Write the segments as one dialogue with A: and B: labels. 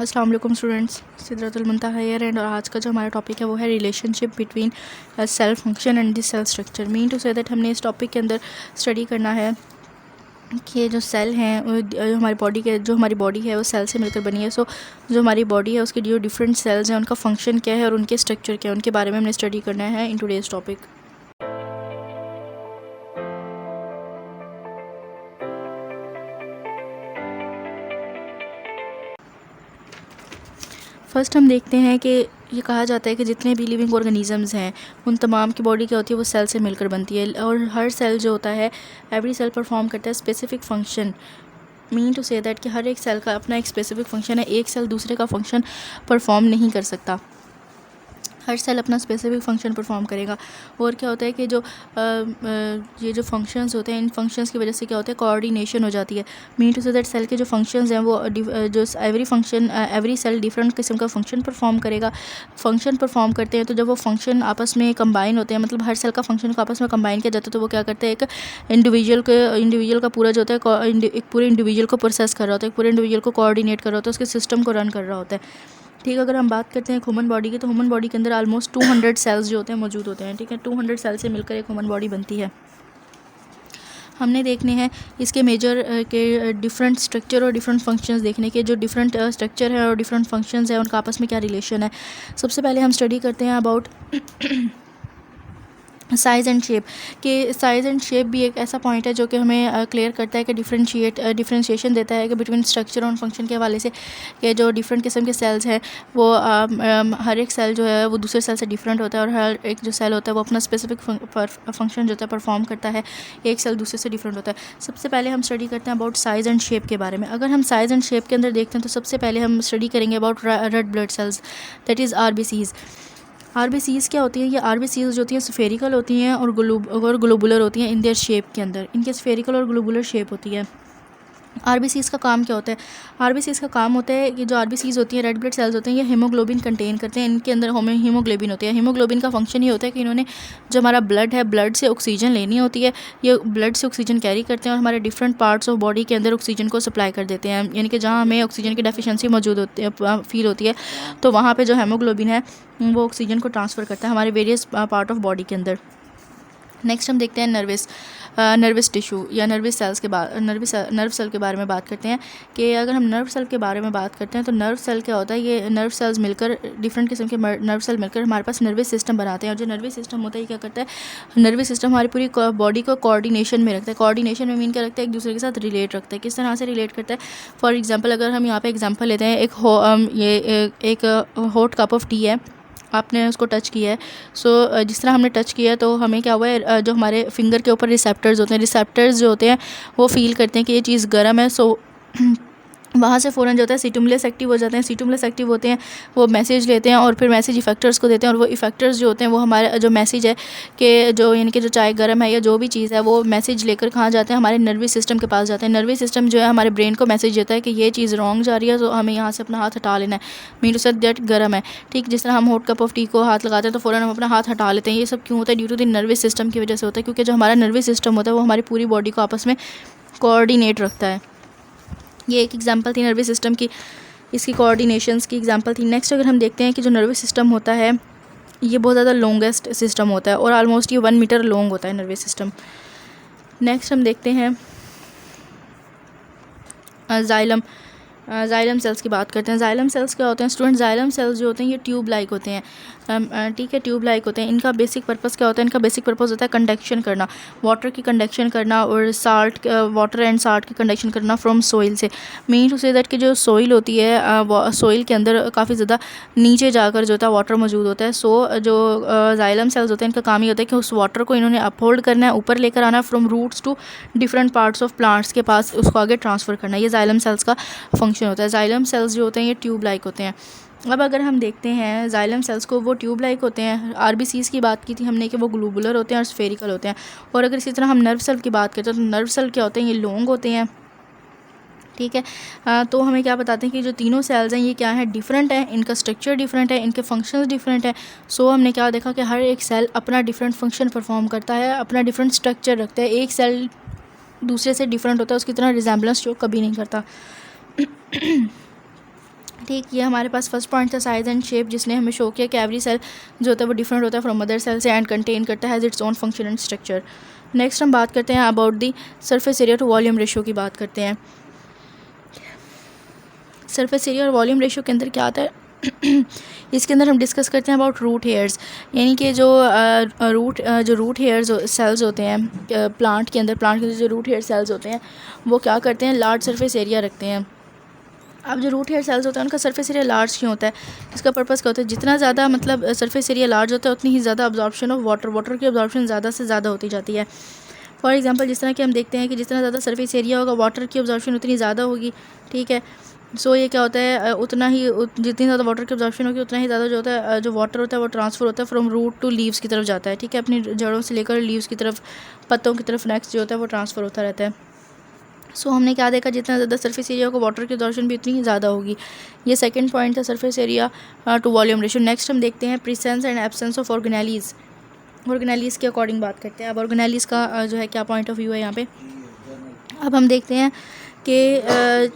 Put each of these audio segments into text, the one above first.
A: अस्सलाम वालेकुम students, Sidratul Muntaha here and आज का जो हमारा टॉपिक है वो है relationship between cell function and the cell structure. Mean to say that हमने इस टॉपिक के अंदर स्टडी करना है कि जो सेल हैं जो हमारी बॉडी है वो सेल से मिलकर बनी है। सो जो हमारी बॉडी है उसके जो डिफरेंट सेल्स हैं उनका फंक्शन क्या है और उनके स्ट्रक्चर क्या है उनके बारे में हमने स्टडी करना है इन टुडेज़ टॉपिक। फर्स्ट हम देखते हैं कि ये कहा जाता है कि जितने भी लिविंग ऑर्गेनिजम्स हैं उन तमाम की बॉडी क्या होती है वो सेल से मिलकर बनती है और हर सेल जो होता है एवरी सेल परफॉर्म करता है specific function. Mean to say that कि हर एक सेल का अपना एक स्पेसिफिक फंक्शन है, एक सेल दूसरे का फंक्शन परफॉर्म नहीं कर सकता, हर सेल अपना स्पेसिफिक फंक्शन परफॉर्म करेगा। और क्या होता है कि ये जो फंक्शंस होते हैं इन फंक्शंस की वजह से क्या होता है कोऑर्डिनेशन हो जाती है। Mean to say that cell के जो फंक्शंस हैं वो जो एवरी सेल डिफरेंट किस्म का फंक्शन परफॉर्म करेगा। फंक्शन परफॉर्म करते हैं तो जब वो फंक्शन आपस में कंबाइन होते हैं, मतलब हर सेल का फंक्शन को आपस में कंबाइन किया जाता है, तो वो क्या करते हैं एक इंडिविजुअल का पूरा जो होता है एक पूरे इंडिविजुअल को प्रोसेस कर रहा होता है, एक पूरे इंडिविजुअल को कोऑर्डिनेट कर रहा होता है, उसके सिस्टम को रन कर रहा होता है। ठीक है, अगर हम बात करते हैं ह्यूमन बॉडी की तो ह्यूमन बॉडी के अंदर ऑलमोस्ट 200 सेल्स जो होते हैं मौजूद होते हैं। ठीक है, 200 सेल से मिलकर एक ह्यूमन बॉडी बनती है। हमने देखने हैं इसके मेजर के डिफरेंट स्ट्रक्चर और डिफरेंट फंक्शंस देखने के, जो डिफरेंट स्ट्रक्चर है और डिफरेंट फंक्शंस है उनका आपस में क्या रिलेशन है। सबसे पहले हम स्टडी करते हैं अबाउट साइज़ एंड शेप। कि साइज़ एंड शेप भी एक ऐसा पॉइंट है जो कि हमें क्लियर करता है कि डिफरेंशिएशन देता है कि बिटवीन स्ट्रक्चर और फंक्शन के हवाले से कि जो डिफरेंट किस्म के सेल्स हैं वो हर एक सेल जो है वो दूसरे सेल से डिफरेंट होता है और हर एक जो सेल होता है वो अपना स्पेसिफिक फंक्शन जो होता है परफॉर्म करता है, एक सेल दूसरे से डिफरेंट होता है। सबसे पहले हम स्टडी करते हैं अबाउट साइज़ एंड शेप के बारे में। अगर हम साइज़ एंड शेप के अंदर देखते हैं तो सबसे पहले हम स्टडी करेंगे about red blood cells, that is RBCs। RBCs क्या होती हैं? ये RBCs जो होती हैं स्फेरिकल होती हैं और ग्लोबुलर होती हैं इन देयर शेप के अंदर, इनके स्फेरिकल और ग्लोबुलर शेप होती है। RBCs का काम क्या होता है? RBCs का काम होता है कि जो RBCs होती हैं रेड ब्लड सेल्स होते हैं ये हीमोग्लोबिन कंटेन करते हैं, इनके अंदर हीमोग्लोबिन होती है। हीमोग्लोबिन का फंक्शन ये होता है कि इन्होंने जो हमारा ब्लड है ब्लड से ऑक्सीजन लेनी होती है, ये ब्लड से ऑक्सीजन कैरी करते हैं और हमारे डिफरेंट पार्ट्स ऑफ बॉडी के अंदर ऑक्सीजन को सप्लाई कर देते हैं। यानी कि जहाँ हमें ऑक्सीजन की डेफिशिएंसी मौजूद होती है फील होती है तो वहाँ पर जो हीमोग्लोबिन है वो ऑक्सीजन को ट्रांसफ़र करता है हमारे वेरियस पार्ट ऑफ बॉडी के अंदर। नेक्स्ट हम देखते हैं नर्वस टिश्यू या नर्व सेल के बारे में बात करते हैं। कि अगर हम नर्व सेल के बारे में बात करते हैं तो नर्व सेल क्या होता है? ये नर्व सेल्स मिलकर डिफरेंट किस्म के नर्व सेल मिलकर हमारे पास नर्वस सिस्टम बनाते हैं और जो नर्वस सिस्टम होता है ये क्या करता है? नर्वस सिस्टम हमारी पूरी बॉडी को कोऑर्डिनेशन में रखता है। कोऑर्डिनेशन में मीन क्या रखता है? एक दूसरे के साथ रिलेट रखता है। किस तरह से रिलेट करता है? फॉर एग्जाम्पल अगर हम यहाँ पे एग्जाम्पल लेते हैं, एक हॉट कप ऑफ टी है, आपने उसको टच किया है। सो जिस तरह हमने टच किया तो हमें क्या हुआ है, जो हमारे फिंगर के ऊपर रिसेप्टर्स होते हैं, रिसेप्टर्स जो होते हैं वो फील करते हैं कि ये चीज़ गर्म है। सो वहाँ से फ़ौरन जो होता है सिटुमुलस एक्टिव हो जाते हैं। सिटुमुलस एक्टिव होते हैं, वो मैसेज लेते हैं और फिर मैसेज इफेक्टर्स को देते हैं और वो इफेक्टर्स जो होते हैं वो हमारे जो मैसेज है कि जो यानी कि जो चाय गर्म है या जो भी चीज़ है वो मैसेज लेकर कहाँ जाते हैं? हमारे नर्वस सिस्टम के पास जाते हैं। नर्वस सिस्टम जो है हमारे ब्रेन को मैसेज देता है कि ये चीज़ रॉन्ग जा रही है, तो हमें यहाँ से अपना हाथ हटा लेना है। मीन टू से दैट गर्म है। ठीक, जिस तरह हम हॉट कप ऑफ टी को हाथ लगाते हैं तो फ़ौरन हम अपना हाथ हटा लेते हैं। ये सब क्यों होता है? Due to the nervous system की वजह से होता है, क्योंकि जो हमारा नर्वस सिस्टम होता है वो हमारी पूरी बॉडी को आपस में कोऑर्डिनेट रखता है। ये एक एग्जांपल थी नर्वस सिस्टम की, इसकी कोऑर्डिनेशंस की एग्जांपल थी। नेक्स्ट अगर हम देखते हैं कि जो नर्वस सिस्टम होता है ये बहुत ज़्यादा लॉन्गेस्ट सिस्टम होता है और ऑलमोस्ट ये 1 मीटर लॉन्ग होता है नर्वस सिस्टम। नेक्स्ट हम देखते हैं जाइलम सेल्स की बात करते हैं। जाइलम सेल्स क्या होते हैं स्टूडेंट? जाइलम सेल्स जो होते हैं ये ट्यूब लाइक होते हैं। ठीक है, ट्यूब लाइक होते हैं। इनका बेसिक पर्पस क्या होता है? इनका बेसिक पर्पस होता है कंडक्शन करना, वाटर की कंडक्शन करना और वाटर एंड साल्ट की कंडक्शन करना फ्रॉम सोइल से। मीन टू से दैट कि जो सोइल होती है सोइल के अंदर काफ़ी ज़्यादा नीचे जाकर जो होता है वाटर मौजूद होता है। सो जो जाइलम सेल्स होते हैं इनका काम ये होता है कि उस वाटर को इन्होंने अपहोल्ड करना है, ऊपर लेकर आना है from roots to different parts of plants के पास, उसको आगे ट्रांसफ़र करना। ये जाइलम सेल्स का फंक्शन होता है। जाइलम सेल्स जो होते हैं ये ट्यूब लाइक होते हैं। अब अगर हम देखते हैं जाइलम सेल्स को, वो ट्यूब लाइक होते हैं। RBCs की बात की थी हमने कि वो ग्लोबुलर होते हैं और स्फेरिकल होते हैं। और अगर इसी तरह हम नर्व सेल की बात करते हैं तो नर्व सेल क्या होते हैं? ये लॉन्ग होते हैं। ठीक है, तो हमें क्या बताते हैं कि जो तीनों सेल्स हैं ये क्या है? डिफरेंट है, इनका स्ट्रक्चर डिफरेंट है, इनके फंक्शंस डिफरेंट है। सो हमने क्या देखा कि हर एक सेल अपना डिफरेंट फंक्शन परफॉर्म करता है, अपना डिफरेंट स्ट्रक्चर रखता है। एक सेल दूसरे से डिफरेंट होता है, उसकी तरह रिजेम्बलेंस शो कभी नहीं करता। ठीक, ये हमारे पास फर्स्ट पॉइंट था साइज़ एंड शेप, जिसने हमें शो किया कि एवरी सेल जो होता है वो डिफरेंट होता है फ्रॉम अदर सेल से एंड कंटेन करता है its own function and structure. Next हम बात करते हैं about the surface area to volume ratio की बात करते हैं। सरफेस एरिया और वॉल्यूम रेशो के अंदर क्या आता है इसके अंदर हम डिस्कस करते हैं अबाउट रूट हेयर्स, यानी कि जो रूट हेयर्स सेल्स होते हैं प्लांट के अंदर जो रूट हेयर सेल्स होते हैं वो क्या करते हैं, लार्ज सरफेस एरिया रखते हैं। अब जो रूट हेयर सेल्स होते हैं उनका सरफेस एरिया लार्ज क्यों होता है, इसका पर्पस क्या होता है, जितना ज़्यादा मतलब सरफेस एरिया लार्ज होता है उतनी ही ज़्यादा अब्जॉर्प्शन ऑफ वाटर की अब्जॉर्प्शन ज़्यादा से ज़्यादा होती जाती है। फॉर एग्जांपल जिस तरह कि हम देखते हैं कि जितना ज़्यादा सरफेस एरिया होगा वाटर की अब्जॉर्प्शन उतनी ज़्यादा होगी, ठीक है। सो ये क्या होता है, उतना ही जितनी ज़्यादा वाटर की अब्जॉर्प्शन होगी उतना ही ज़्यादा जो होता है जो वाटर होता है वो ट्रांसफ़र होता है फ्रॉम रूट टू लीव्स की तरफ जाता है, ठीक है, अपनी जड़ों से लेकर लीव्स की तरफ, पत्तों की तरफ नेक्स्ट जो होता है वो ट्रांसफ़र होता रहता है। सो हमने क्या देखा, जितना ज़्यादा सरफेस एरिया होगा वाटर की अब्जॉर्प्शन भी उतनी ही ज़्यादा होगी। ये सेकंड पॉइंट था surface area to volume ratio. Next हम देखते हैं presence and absence of organelles. Organelles के अकॉर्डिंग बात करते हैं। अब ऑर्गेनेलीज़ का जो है क्या पॉइंट ऑफ व्यू है यहाँ पे। अब हम देखते हैं कि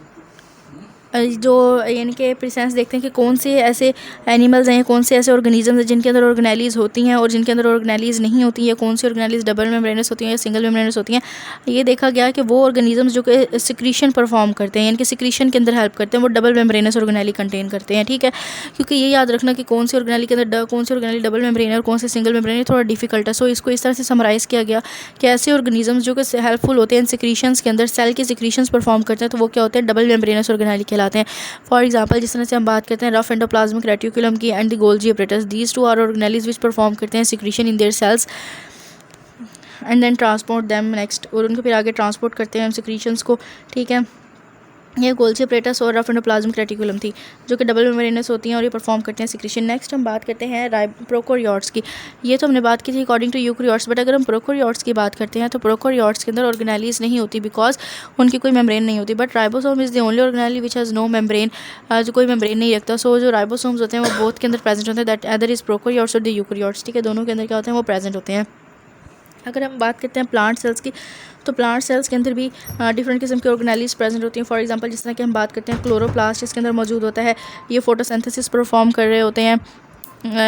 A: जो यानी कि प्रेजेंस देखते हैं कि कौन से ऐसे एनिमल्स हैं, कौन से ऐसे ऑर्गेनिजम्स हैं जिनके अंदर ऑर्गेनेलीज़ होती हैं और जिनके अंदर ऑर्गेनेलीज़ नहीं होती है, कौन सी ऑर्गेनेलीज़ डबल मेम्ब्रेनस होती हैं या सिंगल मेम्ब्रेनस होती हैं। ये देखा गया कि वो ऑर्गेनिजम्स जो कि सिक्रीशन परफॉर्म करते हैं, यानी कि सिक्रीशन के अंदर हेल्प करते हैं, वो डबल मेम्ब्रेनस ऑर्गेनेली कंटेन करते हैं, ठीक है। क्योंकि ये याद रखना कि कौन सी ऑर्गेनेली के अंदर कौन सी ऑर्गेनेली डबल मेम्ब्रेन है और कौन सी सिंगल मेम्ब्रेन है थोड़ा डिफिकल्ट है। सो इसको इस तरह से समराइज़ किया गया कि ऐसे ऑर्गेनिजम्स जो कि हेल्पफुल होते हैं सिक्रीशंस के अंदर, सेल के सिक्रीशंस परफॉर्म करते हैं, तो वो क्या होते हैं, डबल मेम्ब्रेनस ऑर्गेनेली कहलाते हैं। फॉर एग्जांपल जिस तरह से हम बात करते हैं रफ एंडोप्लाज्मिक रेटिकुलम की and the Golgi apparatus, these two are organelles which perform करते हैं secretion in their cells and then transport them next, और उनको फिर आगे ट्रांसपोर्ट करते हैं हम सिक्रीशंस को, ठीक है। ये गोल्जी apparatus और रफ एंडोप्लाज्मिक रेटिकुलम थी जो कि डबल मेम्ब्रेनस होती हैं और ये परफॉर्म करते हैं सिक्रीशन। नेक्स्ट हम बात करते हैं प्रोकैरियोट्स की। ये तो हमने बात की थी अकॉर्डिंग टू यूकैरियोट्स, बट अगर हम प्रोकैरियोट्स की बात करते हैं तो प्रोकैरियोट्स के अंदर ऑर्गेनेलीज नहीं होती बिकॉज उनकी कोई मेम्ब्रेन नहीं होती। But ribosome is the only organelle which has no membrane, जो कोई मेम्ब्रेन नहीं रखता। सो जो राइबोसोम्स होते हैं वो बोथ के अंदर प्रेजेंट होते हैं, दैट अदर इज़ प्रोकैरियोट्स और द यूकैरियोट्स, ठीक है। दोनों के अंदर क्या होते हैं वो प्रेजेंट होते हैं। अगर हम बात करते हैं प्लांट सेल्स की तो प्लांट सेल्स के अंदर भी डिफरेंट किस्म के ऑर्गेनेलीज प्रेजेंट होती हैं। फॉर एग्जांपल जिस तरह कि हम बात करते हैं क्लोरोप्लास्ट इसके अंदर मौजूद होता है, ये फोटोसिंथेसिस परफॉर्म कर रहे होते हैं,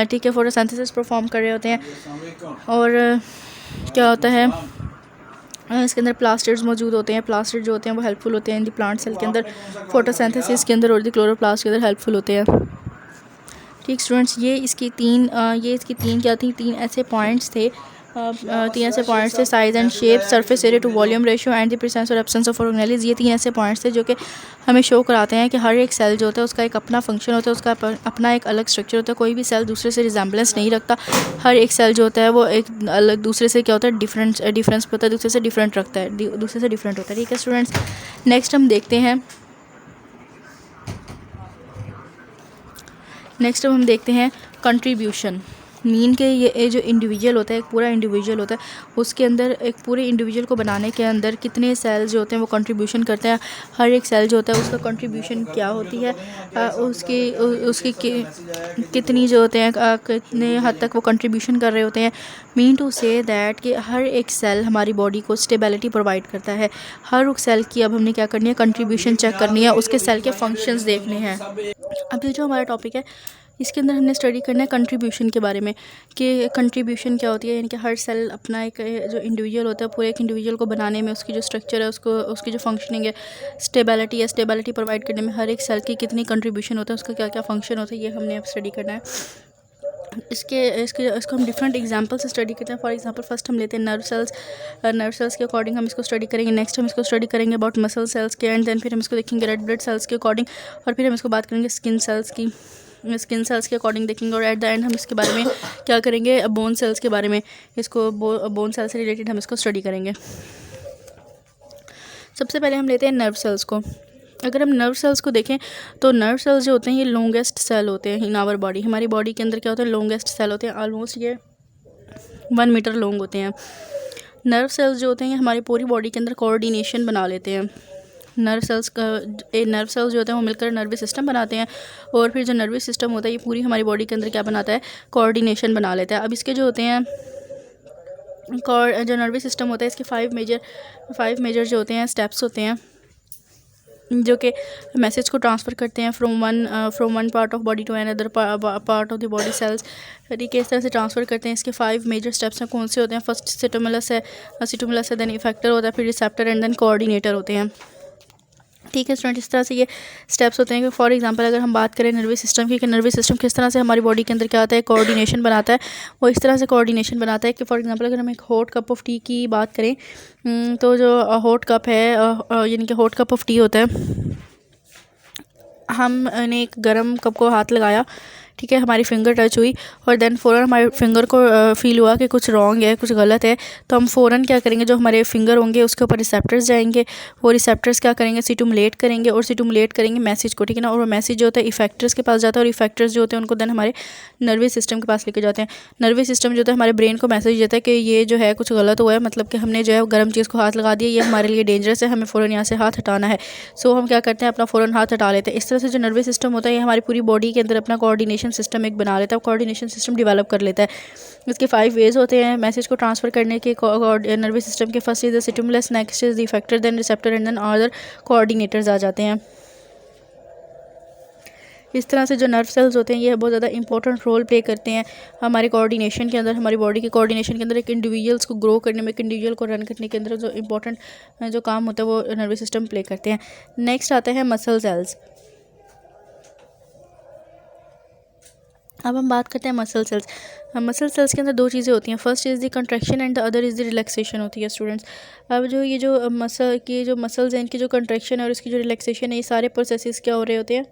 A: ठीक है, फोटोसिंथेसिस परफॉर्म कर रहे होते हैं। और क्या होता है इसके अंदर प्लास्टिड्स मौजूद होते हैं। प्लास्टिड जो होते हैं वो हेल्पफुल होते हैं इन द प्लांट सेल के अंदर, फोटोसिंथेसिस के अंदर और द क्लोरोप्लास्ट के अंदर हेल्पफुल होते हैं, ठीक स्टूडेंट्स। ये इसकी तीन क्या थी, तीन ऐसे पॉइंट्स थे size and shape, surface area to volume ratio and the presence और एब्सेंस ऑफ ऑर्गेनेलीज। ये तीन ऐसे पॉइंट्स थे जो कि हमें शो कराते हैं कि हर एक सेल जो होता है उसका एक अपना फंक्शन होता है, उसका अपना एक अलग स्ट्रक्चर होता है। कोई भी सेल दूसरे से रिजेंबलेंस नहीं रखता, हर एक सेल जो होता है वो एक अलग दूसरे से क्या होता है डिफरेंस होता है, दूसरे से डिफरेंट रखता है, दूसरे से डिफरेंट होता है, ठीक है स्टूडेंट्स। नेक्स्ट हम देखते हैं कंट्रीब्यूशन। मीन के ये जो इंडिविजुअल होता है, एक पूरा इंडिविजुअल होता है, उसके अंदर एक पूरे इंडिविजुअल को बनाने के अंदर कितने सेल्स जो होते हैं वो कंट्रीब्यूशन करते हैं। हर एक सेल जो होता है उसका कंट्रीब्यूशन क्या होती है, उसकी कितनी जो होते हैं कितने हद तक वो कंट्रीब्यूशन कर रहे होते हैं। मीन टू से दैट कि हर एक सेल हमारी बॉडी को स्टेबिलिटी प्रोवाइड करता है। हर एक सेल की अब हमने क्या करनी है, कंट्रीब्यूशन चेक करनी है, उसके सेल के फंक्शंस देखने हैं। अब ये जो हमारा टॉपिक है इसके अंदर हमने स्टडी करना है कंट्रीब्यूशन के बारे में कि कंट्रीब्यूशन क्या होती है, यानी कि हर सेल अपना एक जो इंडिविजुअल होता है पूरे एक इंडिविजुअल को बनाने में उसकी जो स्ट्रक्चर है उसकी जो फंक्शनिंग है, स्टेबिलिटी प्रोवाइड करने में हर एक सेल की कितनी कंट्रीब्यूशन होता है, उसका क्या क्या फंक्शन होता है, ये हमने अब स्टडी करना है। इसको हम डिफरेंट एग्जांपल से स्टडी करते हैं। फॉर एग्जांपल फर्स्ट हम लेते हैं नर्व सेल्स के अकॉर्डिंग हम इसको स्टडी करेंगे। नेक्स्ट हम इसको स्टडी करेंगे अबाउट मसल सेल्स के, एंड देन फिर हम इसको देखेंगे रेड ब्लड सेल्स के अकॉर्डिंग, और फिर हम इसको बात करेंगे स्किन सेल्स के अकॉर्डिंग देखेंगे, और एट द एंड हम इसके बारे में क्या करेंगे, बोन सेल्स के बारे में, इसको बोन सेल्स से रिलेटेड हम इसको स्टडी करेंगे। सबसे पहले हम लेते हैं नर्व सेल्स को। अगर हम नर्व सेल्स को देखें तो नर्व सेल्स जो होते हैं ये लॉन्गेस्ट सेल होते हैं इन आवर बॉडी। हमारी बॉडी के अंदर क्या होता है, लॉन्गेस्ट सेल होते हैं, ऑलमोस्ट ये 1 मीटर लॉन्ग होते हैं। नर्व सेल्स जो होते हैं ये हमारी पूरी बॉडी के अंदर कोऑर्डिनेशन बना लेते हैं। नर्व सेल्स जो होते हैं वो मिलकर नर्वस सिस्टम बनाते हैं, और फिर जो नर्वस सिस्टम होता है ये पूरी हमारी बॉडी के अंदर क्या बनाता है, कोऑर्डिनेशन बना लेता है। अब इसके जो होते हैं जो नर्वस सिस्टम होता है इसके 5 मेजर जो होते हैं स्टेप्स होते हैं। जो कि मैसेज को ट्रांसफ़र करते हैं from one part of body to another part of the body cells. ठीक है, इस तरह से ट्रांसफ़र करते हैं। इसके 5 मेजर स्टेप्स हैं। कौन से होते हैं? फर्स्ट सिटोमुलस है, देन इफेक्टर होता है, फिर रिसेप्टर एंड देन कोऑर्डिनेटर होते हैं। ठीक है स्टूडेंट, इस तरह से ये स्टेप्स होते हैं कि फॉर एग्जांपल अगर हम बात करें नर्वस सिस्टम की, कि नर्वस सिस्टम किस तरह से हमारी बॉडी के अंदर क्या आता है, कोऑर्डिनेशन बनाता है। वो इस तरह से कोऑर्डिनेशन बनाता है कि फॉर एग्जांपल अगर हम एक हॉट कप ऑफ टी की बात करें, तो जो हॉट कप है, यानी कि हॉट कप ऑफ टी होता है, हमने एक गर्म कप को हाथ लगाया, ठीक है, हमारी फिंगर टच हुई और देन फ़ौरन हमारे फिंगर को फील हुआ कि कुछ रॉन्ग है, कुछ गलत है, तो हम फ़ौरन क्या करेंगे, जो हमारे फिंगर होंगे उसके ऊपर रिसेप्टर्स जाएंगे, वो रिसेप्टर्स क्या करेंगे, सिटुमुलेट करेंगे और सिटुमुलेट करेंगे मैसेज को, ठीक है ना। और वो मैसेज जो होता है इफेक्टर्स के पास जाता है और इफेक्टर्स जो होते हैं उनको देन हमारे नर्वस सिस्टम के पास लेके जाते हैं। नर्वस सिस्टम जो होता है हमारे ब्रेन को मैसेज देता है कि ये जो है कुछ गलत हुआ है, मतलब कि हमने जो है गर्म चीज़ को हाथ लगा दिया, ये हमारे लिए डेंजरस है, हमें फ़ौरन यहाँ से हाथ हटाना है। सो हम क्या करते हैं, अपना फ़ौरन हाथ हटा लेते हैं। इस तरह से जो नर्वस सिस्टम होता है ये हमारी पूरी बॉडी के अंदर अपना कोऑर्डिनेशन सिस्टम एक बना लेता है, कोऑर्डिनेशन सिस्टम डेवलप कर लेता है। इसके 5 वेज होते हैं मैसेज को ट्रांसफ़र करने के नर्वस सिस्टम के। First is the stimulus, next is the effector, then receptor and then other coordinators आ जाते हैं। इस तरह से जो नर्व सेल्स होते हैं ये बहुत ज़्यादा इंपॉर्टेंट रोल प्ले करते हैं हमारे कोऑर्डिनेशन के अंदर, हमारी बॉडी के कोऑर्डिनेशन के अंदर। एक इंडिविजुअल्स को ग्रो करने में, एक इंडिविजुअल को रन करने के अंदर जो इंपॉर्टेंट जो काम होता है वो नर्वस सिस्टम प्ले करते हैं। नेक्स्ट आते हैं मसल सेल्स। अब हम बात करते हैं मसल सेल्स। मसल सेल्स के अंदर 2 चीज़ें होती हैं, first is the contraction and the other is the relaxation होती है स्टूडेंट्स। अब जो ये जो मसल्स हैं इनकी जो कंट्रैक्शन है और इसकी जो रिलैक्सेशन है, ये सारे प्रोसेसेस क्या हो रहे होते हैं,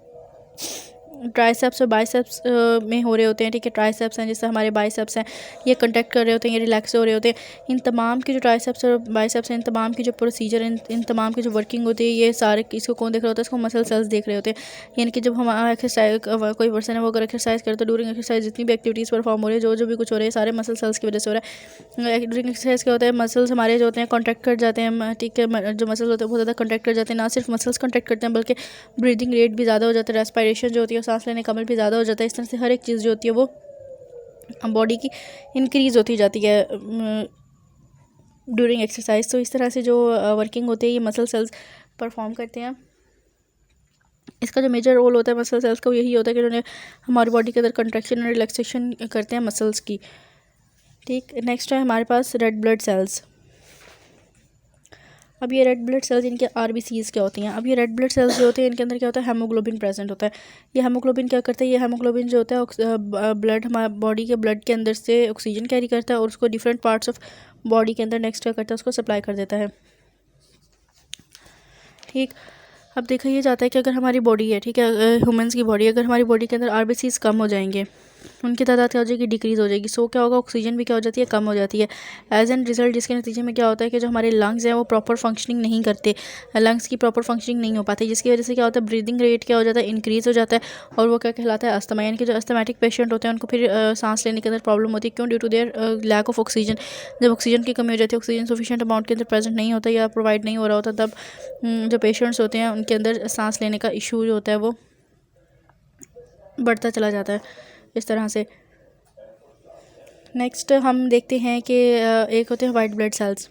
A: ट्राइसेप्स और बाइसेप्स में हो रहे होते हैं। ठीक है, ट्राइसेप्स हैं, जैसे हमारे बाइसेप्स हैं, ये कंट्रैक्ट कर रहे होते हैं, ये रिलैक्स हो रहे होते हैं। इन तमाम की जो ट्राइसेप्स और बाइसेप्स हैं, इन तमाम की जो प्रोसीजर, इन तमाम की जो वर्किंग होती है, ये सारे इसको कौन देख रहा होता है, इसको मसल सेल्स देख रहे होते हैं। यानी कि जब हम एक्सरसाइज, कोई पर्सन है वो अगर एक्सरसाइज करे तो ड्यूरिंग एक्सरसाइज जितनी भी एक्टिविटीज़ परफॉर्म हो रही है, जो भी कुछ हो रहा है, सारे मसल सेल्स की वजह से हो रहा है। ड्यूरिंग एक्सरसाइज क्या होता है, मसल्स हमारे जो होते हैं कॉन्ट्रैक्ट कर जाते हैं। ठीक है, जो मसल्स होते हैं बहुत ज़्यादा कॉन्ट्रैक्ट कर जाते हैं। ना सिर्फ मसल्स कॉन्ट्रैक्ट करते हैं बल्कि ब्रीदिंग रेट भी ज़्यादा हो जाता है, रेस्पिरेशन जो होती है, सांस लेने का अमल भी ज़्यादा हो जाता है। इस तरह से हर एक चीज़ जो होती है वो बॉडी की इंक्रीज़ होती जाती है ड्यूरिंग एक्सरसाइज। तो इस तरह से जो वर्किंग होती है ये मसल सेल्स परफॉर्म करते हैं। इसका जो मेजर रोल होता है मसल सेल्स का वो यही होता है कि उन्होंने हमारी बॉडी के अंदर कंट्रैक्शन और रिलैक्सेशन करते हैं मसल्स की। ठीक, नेक्स्ट है हमारे पास रेड ब्लड सेल्स। अब ये रेड ब्लड सेल्स, इनके आरबीसीज़ क्या होती हैं। अब ये रेड ब्लड सेल्स जो होते हैं इनके अंदर क्या होता है, हेमोग्लोबिन प्रेजेंट होता है। ये हेमोग्लोबिन क्या करता है, ये हेमोग्लोबिन जो होता है ब्लड, हमारे बॉडी के ब्लड के अंदर से ऑक्सीजन कैरी करता है और उसको डिफरेंट पार्ट्स ऑफ बॉडी के अंदर नेक्स्ट क्या करता है, उसको सप्लाई कर देता है। ठीक, अब देखा ये जाता है कि अगर हमारी बॉडी है, ठीक है, ह्यूमंस की बॉडी, अगर हमारी बॉडी के अंदर आरबीसीज़ कम हो जाएंगे, उनकी तादाद क्या हो जाएगी, डिक्रीज़ हो जाएगी। सो क्या होगा, ऑक्सीजन भी क्या हो जाती है, कम हो जाती है। एज एन रिजल्ट जिसके नतीजे में क्या होता है कि जो हमारे लंग्स हैं वो प्रॉपर फंक्शनिंग नहीं करते, लंग्स की प्रॉपर फंक्शनिंग नहीं हो पाती, जिसकी वजह से क्या होता है, ब्रीदिंग रेट क्या हो जाता है, इंक्रीज़ हो जाता है और वो क्या कहलाता है, अस्थमा। यानी कि जो अस्थमेटिक पेशेंट होते हैं उनको फिर सांस लेने के अंदर प्रॉब्लम होती है। क्यों? Due to their lack of oxygen. जब ऑक्सीजन की कमी हो जाती है, ऑक्सीजन सफिशिएंट अमाउंट के अंदर प्रेजेंट नहीं होता या प्रोवाइड नहीं हो रहा होता, तब जो पेशेंट्स होते हैं उनके अंदर सांस लेने का इशू जो होता है वो बढ़ता चला जाता है इस तरह से। नेक्स्ट हम देखते हैं कि एक होते हैं वाइट ब्लड सेल्स।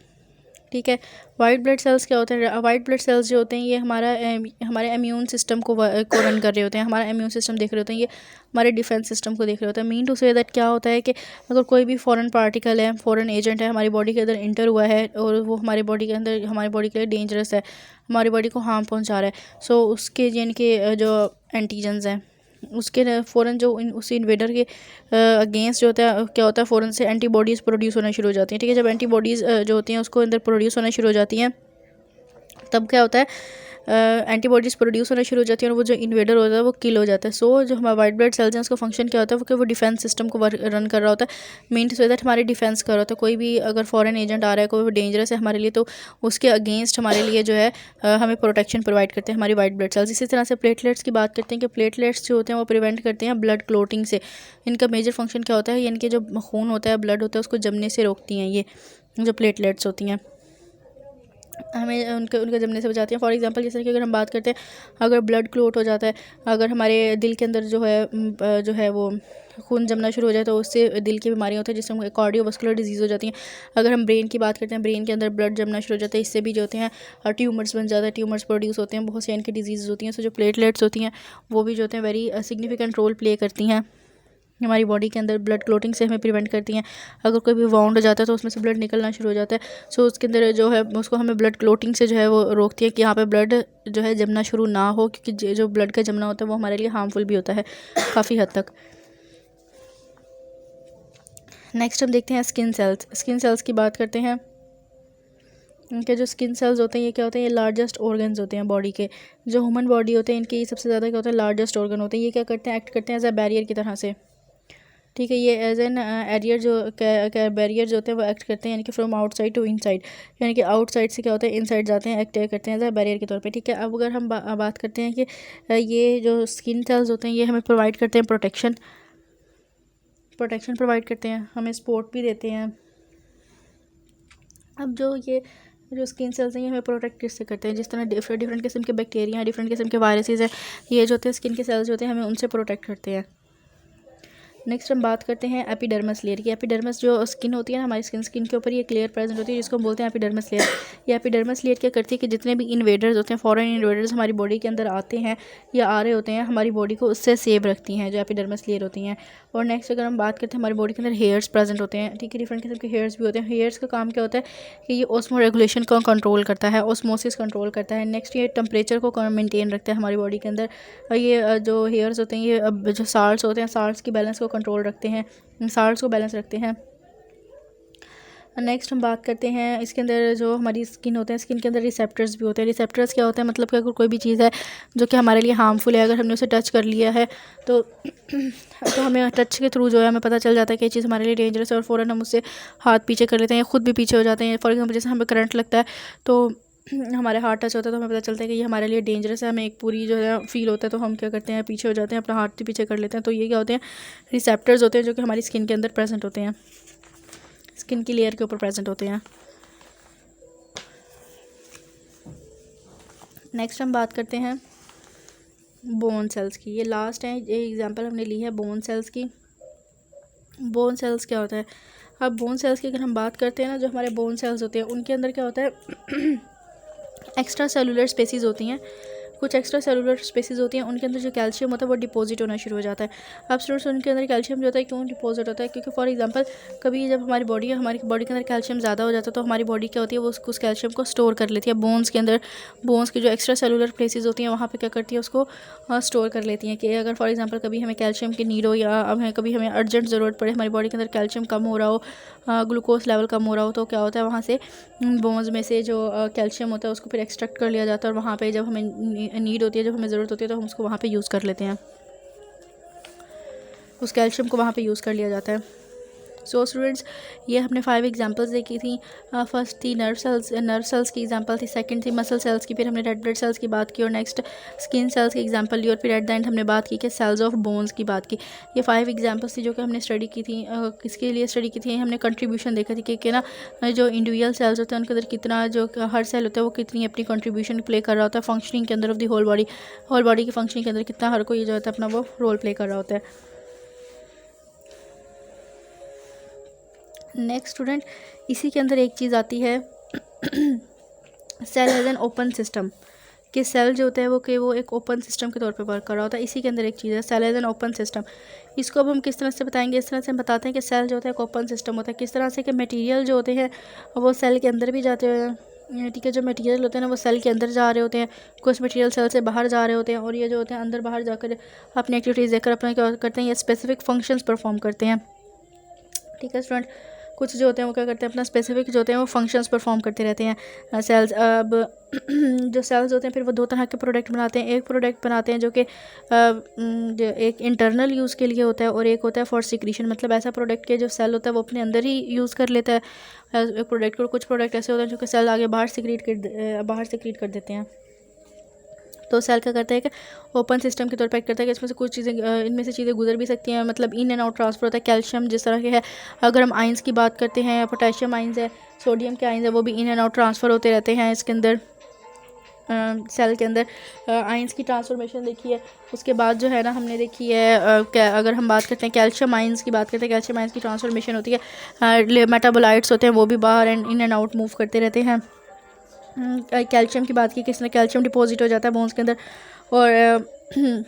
A: ठीक है, वाइट ब्लड सेल्स क्या होते हैं, वाइट ब्लड सेल्स जो होते हैं ये हमारे इम्यून सिस्टम को रन कर रहे होते हैं, हमारा इम्यून सिस्टम देख रहे होते हैं, ये हमारे डिफेंस सिस्टम को देख रहे होते हैं। मीन टू से दैट क्या होता है कि अगर कोई भी फॉरेन पार्टिकल है, फॉरेन एजेंट है, हमारी बॉडी के अंदर इंटर हुआ है और वो हमारी बॉडी के अंदर, हमारी बॉडी के लिए डेंजरस है, हमारी बॉडी को हार्म पहुँचा रहा है, सो उसके यानी कि जो एंटीजन्स हैं उसके फ़ौरन जो उस इन्वेडर के अगेंस्ट जो होता है क्या होता है, फ़ौरन से एंटीबॉडीज़ प्रोड्यूस होना शुरू हो जाती हैं। ठीक है, जब एंटीबॉडीज़ जो होती हैं उसको अंदर प्रोड्यूस होना शुरू हो जाती हैं, तब क्या होता है, एंटीबॉडीज़ प्रोड्यूस होना शुरू हो जाती है और वो जो इन्वेडर होता है वो किल हो जाता है। सो जो हमारा वाइट ब्लड सेल्स हैं उसका फंक्शन क्या होता है, वो डिफेंस सिस्टम को रन कर रहा होता है। मीन टू से दैट हमारे डिफेंस कर रहा होता है। कोई भी अगर फॉरेन एजेंट आ रहा है, कोई डेंजरस है हमारे लिए, तो उसके अगेंस्ट हमारे लिए जो है हमें प्रोटेक्शन प्रोवाइड करते हैं हमारी वाइट ब्लड सेल्स। इसी तरह से प्लेटलेट्स की बात करते हैं कि प्लेटलेट्स जो होते हैं वो प्रिवेंट करते हैं ब्लड क्लोटिंग से। इनका मेजर फंक्शन क्या होता है, यानी कि जो खून होता है, ब्लड होता है, उसको जमने से रोकती हैं ये जो प्लेटलेट्स होती हैं। हमें उनके जमने से बचाती हैं। फॉर एग्जांपल जैसे कि अगर हम बात करते हैं, अगर ब्लड क्लॉट हो जाता है, अगर हमारे दिल के अंदर जो है वो खून जमना शुरू हो जाए तो उससे दिल की बीमारियाँ होती हैं, जिससे कार्डियोवास्कुलर डिजीज़ हो जाती हैं। अगर हम ब्रेन की बात करते हैं, ब्रेन के अंदर ब्लड जमना शुरू हो जाता है, इससे भी जो होते हैं ट्यूमर्स बन जाता है, ट्यूमर्स प्रोड्यूस होते हैं, बहुत सी इनकी डिजीज़ होती हैं। सो जो प्लेटलेट्स होती हैं वो भी जो होते हैं वेरी सिग्निफिकेंट रोल प्ले करती हैं हमारी बॉडी के अंदर। ब्लड क्लोटिंग से हमें प्रिवेंट करती हैं। अगर कोई भी वाउंड हो जाता है तो उसमें से ब्लड निकलना शुरू हो जाता है, सो उसके अंदर जो है उसको हमें ब्लड क्लोटिंग से जो है वो रोकती है कि यहाँ पे ब्लड जो है जमना शुरू ना हो, क्योंकि जो ब्लड का जमना होता है वो हमारे लिए हार्मफुल भी होता है काफ़ी हद तक। नेक्स्ट हम देखते हैं स्किन सेल्स। स्किन सेल्स की बात करते हैं। इनके जो स्किन सेल्स होते हैं ये क्या होते हैं, ये लार्जेस्ट ऑर्गन्स होते हैं बॉडी के। जो ह्यूमन बॉडी होते हैं इनके ये सबसे ज़्यादा क्या होता है, लार्जेस्ट ऑर्गन होते हैं। ये क्या करते हैं, एक्ट करते हैं एज अ बैरियर की तरह से। ठीक है, ये एज एन एरियर जो बैरियर जो होते हैं वो एक्ट करते हैं, यानी कि फ्रॉम आउटसाइड टू इनसाइड, यानी कि आउटसाइड से क्या होता है इनसाइड जाते हैं, एक्ट करते हैं एज अ बैरियर के तौर पे। ठीक है, अब अगर हम बात करते हैं कि ये जो स्किन सेल्स होते हैं ये हमें प्रोवाइड करते हैं प्रोटेक्शन प्रोवाइड करते हैं, हमें सपोर्ट भी देते हैं। अब जो स्किन सेल्स हैं ये हमें प्रोटेक्ट किससे करते हैं, जिस तरह डिफरेंट किस्म के बैक्टीरिया हैं, डिफरेंट किस्म के वायरसेस हैं, ये जो होते हैं स्किन के सेल्स होते हैं हमें उनसे प्रोटेक्ट करते हैं। नेक्स्ट हम बात करते हैं एपिडर्मस लेयर की। एपिडर्मस जो स्किन होती है ना हमारी स्किन के ऊपर ये क्लियर प्रेजेंट होती है, जिसको हम बोलते हैं एपिडर्मस लेयर। ये एपिडर्मस लेयर क्या करती है कि जितने भी इन्वेडर्स होते हैं, फॉरेन इन्वेडर्स हमारी बॉडी के अंदर आते हैं या आ रहे होते हैं, हमारी बॉडी को उससे सेव रखती हैं जो एपिडर्मस लेयर होती हैं। और नेक्स्ट अगर हम बात करते हैं, हमारी बॉडी के अंदर हेयर्स प्रेजेंट होते हैं। ठीक है, डिफरेंट किस्म के हेयर्स भी होते हैं। हेयर्स का काम क्या होता है कि ये ऑस्मो रेगुलेशन को कंट्रोल करता है, ऑस्मोसिस कंट्रोल करता है। नेक्स्ट ये टेम्परेचर को मेंटेन रखता है हमारी बॉडी के अंदर। ये जो हेयर्स होते हैं ये जो साल्ट्स होते हैं, साल्ट्स की बैलेंस को कंट्रोल रखते हैं, साल्ट्स को बैलेंस रखते हैं। नेक्स्ट हम बात करते हैं इसके अंदर जो हमारी स्किन होते हैं, स्किन के अंदर रिसेप्टर्स भी होते हैं। रिसेप्टर्स क्या होता है, मतलब कि अगर कोई भी चीज़ है जो कि हमारे लिए हार्मफुल है, अगर हमने उसे टच कर लिया है तो हमें टच के थ्रू जो है हमें पता चल जाता है कि ये चीज़ हमारे लिए डेंजरस है और फ़ौरन हम उससे हाथ पीछे कर लेते हैं या खुद भी पीछे हो जाते हैं। फॉर एग्जाम्पल जैसे हमें करंट लगता है तो हमारे हाथ टच होता है तो हमें पता चलता है कि ये हमारे लिए डेंजरस है, हमें एक पूरी जो है फील होता है, तो हम क्या करते हैं पीछे हो जाते हैं, अपना हाथ भी पीछे कर लेते हैं। तो ये क्या होते हैं, रिसेप्टर्स होते हैं जो कि हमारी स्किन के अंदर प्रेजेंट होते हैं, स्किन की लेयर के ऊपर प्रेजेंट होते हैं। नेक्स्ट हम बात करते हैं बोन सेल्स की। ये लास्ट है, ये एग्जांपल हमने ली है बोन सेल्स की। बोन सेल्स क्या होता है, अब बोन सेल्स की अगर हम बात करते हैं ना, जो हमारे बोन सेल्स होते हैं उनके अंदर क्या होता है एक्स्ट्रा सेलुलर स्पेसीज होती हैं, कुछ एक्स्ट्रा सेलुलर स्पेसीज होती हैं, उनके अंदर जो कैल्शियम होता है वो डिपॉजिट होना शुरू हो जाता है। अब स्टूडेंट्स उनके अंदर कैल्शियम जो होता है क्यों डिपॉजिट होता है, क्योंकि फॉर एग्जांपल कभी जब हमारी बॉडी के अंदर कैल्शियम ज़्यादा हो जाता है तो हमारी बॉडी क्या होती है वो उस कैल्शियम को स्टोर कर लेती है बोन्स के अंदर। बोन्स की जो एक्स्ट्रा सेलुलर प्लेसेस होती हैं वहाँ पर क्या करती है उसको स्टोर कर लेती हैं कि अगर फॉर एग्जांपल कभी हमें कैल्शियम की नीड हो या कभी हमें अर्जेंट ज़रूरत पड़े, हमारी बॉडी के अंदर कैल्शियम कम हो रहा हो, ग्लूकोज लेवल कम हो रहा हो, तो क्या होता है वहाँ से बोन्स में से जो कैल्शियम होता है उसको फिर एक्सट्रैक्ट कर लिया जाता है और वहाँ पे जब हमें नीड होती है, जब हमें ज़रूरत होती है तो हम उसको वहाँ पे यूज़ कर लेते हैं, उस कैल्शियम को वहाँ पे यूज़ कर लिया जाता है। सो स्टूडेंट्स ये हमने 5 एग्जांपल्स देखी थी। फर्स्ट थी नर्व सेल्स की एग्जांपल थी, सेकंड थी मसल सेल्स की, फिर हमने रेड ब्लड सेल्स की बात की और नेक्स्ट स्किन सेल्स की एग्जांपल ली और फिर एट द एंड हमने बात की कि सेल्स ऑफ बोन्स की बात की। ये 5 एग्जांपल्स थी जो कि हमने स्टडी की थी। किसके लिए स्टडी की थी, हमने कंट्रीब्यूशन देखा थी कि ना जो इंडिविजुअल सेल्स होते हैं उनके अंदर कितना जो हर सेल होता है वो कितनी अपनी कंट्रीब्यूशन प्ले कर रहा होता है फंक्शनिंग के अंदर ऑफ द होल बॉडी की फंक्शनिंग के अंदर कितना हर कोई जो होता है अपना वो रोल प्ले कर रहा होता है। नेक्स्ट स्टूडेंट इसी के अंदर एक चीज़ आती है cell as an open system, कि सेल जो होता है वो एक ओपन सिस्टम के तौर पे वर्क कर रहा होता है। इसी के अंदर एक चीज़ है cell as an open system. इसको अब हम किस तरह से बताएंगे, इस तरह से हम बताते हैं कि सेल जो होता है एक ओपन सिस्टम होता है। किस तरह से कि मटेरियल जो होते हैं वो सेल के अंदर भी जाते हैं। ठीक है, जो मटेरियल होते हैं ना वो सेल के अंदर जा रहे होते हैं, कुछ मटेरियल सेल से बाहर जा रहे होते हैं, और ये जो होते हैं अंदर बाहर जाकर अपनी एक्टिविटीज़ देखकर अपना क्या करते हैं, ये स्पेसिफिक फंक्शंस परफॉर्म करते हैं। ठीक है स्टूडेंट, कुछ जो होते हैं वो क्या करते हैं अपना स्पेसिफिक जो होते हैं वो फंक्शंस परफॉर्म करते रहते हैं सेल्स। अब जो सेल्स होते हैं फिर वो 2 तरह के प्रोडक्ट बनाते हैं। एक प्रोडक्ट बनाते हैं जो कि जो एक इंटरनल यूज़ के लिए होता है और एक होता है फॉर सिक्रीशन, मतलब ऐसा प्रोडक्ट के जो सेल होता है वो अपने अंदर ही यूज़ कर लेता है एक प्रोडक्ट को। कुछ प्रोडक्ट ऐसे होते हैं जो कि सेल आगे बाहर सिक्रीट कर देते हैं। तो सेल क्या करता है कि ओपन सिस्टम के तौर पर एक्ट करता है कि इसमें से कुछ चीज़ें इनमें से चीज़ें गुजर भी सकती हैं, मतलब इन एंड आउट ट्रांसफ़र होता है। कैल्शियम जिस तरह के है, अगर हम आइंस की बात करते हैं, पोटेशियम आइंस है, सोडियम के आइंस है, वो भी इन एंड आउट ट्रांसफ़र होते रहते हैं इसके अंदर, सेल के अंदर। आइंस की ट्रांसफॉर्मेशन देखी है। उसके बाद जो है ना हमने देखी है, अगर हम बात करते हैं कैल्शियम आइंस की बात करते हैं, कैल्शियम आइंस की ट्रांसफॉर्मेशन होती है, मेटाबोलाइट्स होते हैं वो भी बाहर and in and out move करते रहते हैं। कैल्शियम की बात की, किसने कैल्शियम डिपॉजिट हो जाता है बोन्स के अंदर। और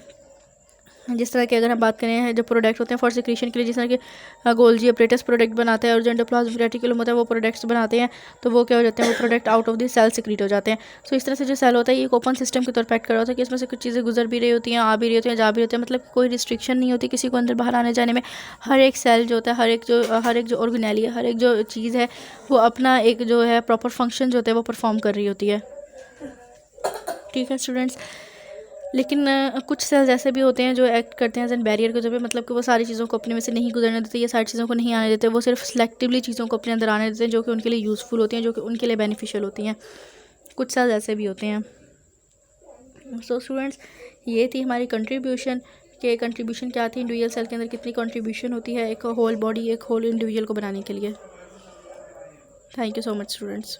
A: जिस तरह के अगर हम बात करें जो प्रोडक्ट होते हैं फॉर सिक्रीशन के लिए, जिस तरह के गोल्जी अपरेटस प्रोडक्ट बनाता है और जो एंडोप्लाज्मिक रेटिकुलम होता है वो प्रोडक्ट्स बनाते हैं, तो वो क्या हो जाते हैं, वो product out of the cell secrete हो जाते हैं। सो इस तरह से जो सेल होता है ये एक ओपन सिस्टम के तौर पर एक्ट कर रहा होता है कि इसमें से कुछ चीज़ें गुजर भी रही होती हैं, आ भी रही होती हैं, जा भी होती हैं, मतलब कोई रिस्ट्रिक्शन नहीं होती किसी को अंदर बाहर आने जाने में। हर एक सेल जो होता है, हर एक जो ऑर्गेनेली है, हर एक जो चीज़ है वो अपना एक जो है प्रॉपर फंक्शन जो होता है वो परफॉर्म कर रही होती है। ठीक है स्टूडेंट्स, लेकिन कुछ सेल्स ऐसे भी होते हैं जो एक्ट करते हैं एज एन बैरियर के तौर पे, मतलब कि वो सारी चीज़ों को अपने में से नहीं गुजरने देते, ये सारी चीज़ों को नहीं आने देते, वो सिर्फ सिलेक्टिवली चीज़ों को अपने अंदर आने देते हैं जो कि उनके लिए यूज़फुल होती हैं, जो कि उनके लिए बेनिफिशियल होती हैं। कुछ सेल्स ऐसे भी होते हैं। सो स्टूडेंट्स, ये थी हमारी कंट्रीब्यूशन के कंट्रीब्यूशन क्या थी, इंडिविजुअल सेल के अंदर कितनी कंट्रीब्यूशन होती है एक होल बॉडी, एक होल इंडिविजुअल को बनाने के लिए। Thank you so much students.